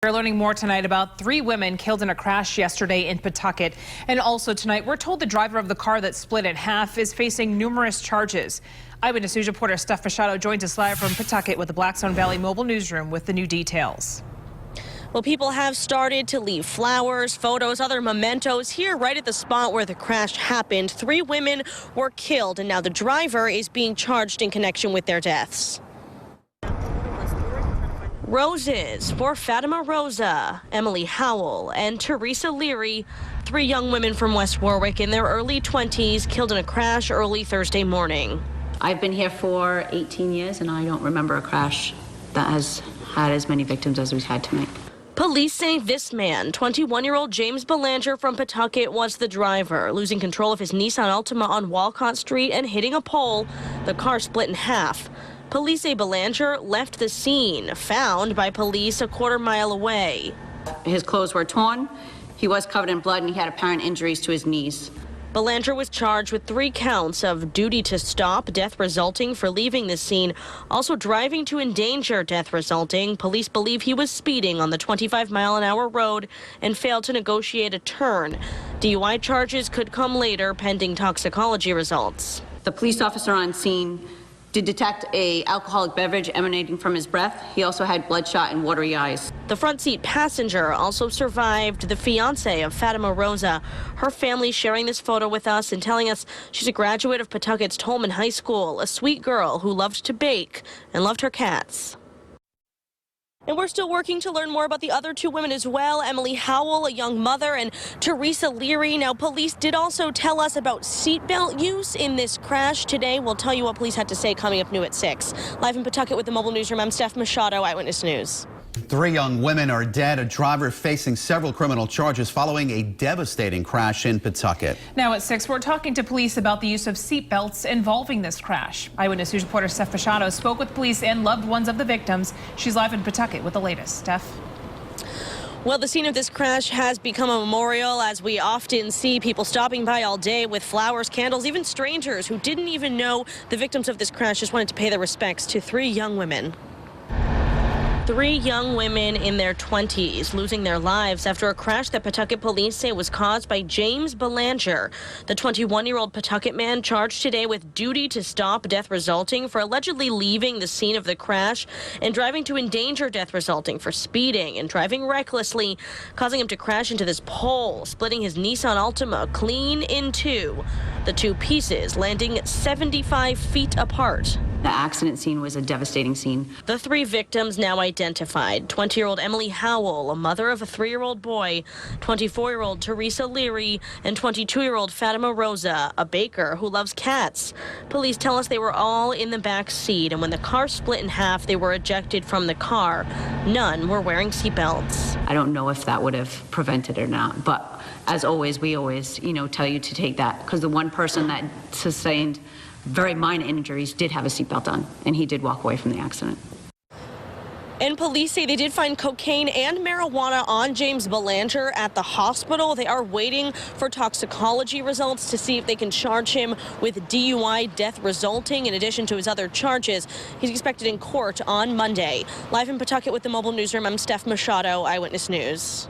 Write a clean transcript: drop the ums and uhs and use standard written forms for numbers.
We're learning more tonight about 3 women killed in a crash yesterday in Pawtucket. And also tonight, we're told the driver of the car that split in half is facing numerous charges. Eyewitness News reporter Steph Machado joins us live from Pawtucket with the Blackstone Valley Mobile Newsroom with the new details. Well, people have started to leave flowers, photos, other mementos here right at the spot where the crash happened. 3 women were killed, and now the driver is being charged in connection with their deaths. Roses for Fatima Rosa, Emily Howell, and Teresa Leary, 3 young women from West Warwick in their early 20s killed in a crash early Thursday morning. I've been here for 18 years, and I don't remember a crash that has had as many victims as we've had tonight. Police say this man, 21-year-old James Belanger from Pawtucket, was the driver, losing control of his Nissan Altima on Walcott Street and hitting a pole. The car split in half. Police say Belanger left the scene, found by police a quarter-mile away. His clothes were torn, he was covered in blood, and he had apparent injuries to his knees. Belanger was charged with 3 counts of duty to stop, death resulting for leaving the scene, also driving to endanger, death resulting. Police believe he was speeding on the 25-mile-an-hour road and failed to negotiate a turn. DUI charges could come later, pending toxicology results. The police officer on scene did detect an alcoholic beverage emanating from his breath. He also had bloodshot and watery eyes. The front seat passenger also survived, the fiance of Fatima Rosa. Her family sharing this photo with us and telling us she's a graduate of Pawtucket's Tolman High School, a sweet girl who loved to bake and loved her cats. And we're still working to learn more about the other 2 women as well. Emily Howell, a young mother, and Teresa Leary. Now, police did also tell us about seatbelt use in this crash today. We'll tell you what police had to say coming up new at 6. Live in Pawtucket with the Mobile Newsroom, I'm Steph Machado, Eyewitness News. 3 young women are dead. A driver facing several criminal charges following a devastating crash in Pawtucket. Now at 6, we're talking to police about the use of seatbelts involving this crash. Eyewitness News reporter Steph Machado spoke with police and loved ones of the victims. She's live in Pawtucket with the latest. Steph? Well, the scene of this crash has become a memorial, as we often see people stopping by all day with flowers, candles, even strangers who didn't even know the victims of this crash just wanted to pay their respects to 3 young women. 3 young women in their 20s losing their lives after a crash that Pawtucket police say was caused by James Belanger. The 21-year-old Pawtucket man charged today with duty to stop, death resulting for allegedly leaving the scene of the crash, and driving to endanger, death resulting for speeding and driving recklessly, causing him to crash into this pole, splitting his Nissan Altima clean in 2. The 2 pieces landing 75 feet apart. The accident scene was a devastating scene. The 3 victims now identified: 20-year-old Emily Howell, a mother of a 3-year-old boy, 24-year-old Teresa Leary, and 22-year-old Fatima Rosa, a baker who loves cats. Police tell us they were all in the back seat, and when the car split in half, they were ejected from the car. None were wearing seatbelts. I don't know if that would have prevented it or not, but as always, we always, tell you to take that, because the one person that sustained very minor injuries did have a seatbelt on, and he did walk away from the accident. And police say they did find cocaine and marijuana on James Belanger at the hospital. They are waiting for toxicology results to see if they can charge him with DUI, death resulting, in addition to his other charges. He's expected in court on Monday. Live in Pawtucket with the Mobile Newsroom, I'm Steph Machado, Eyewitness News.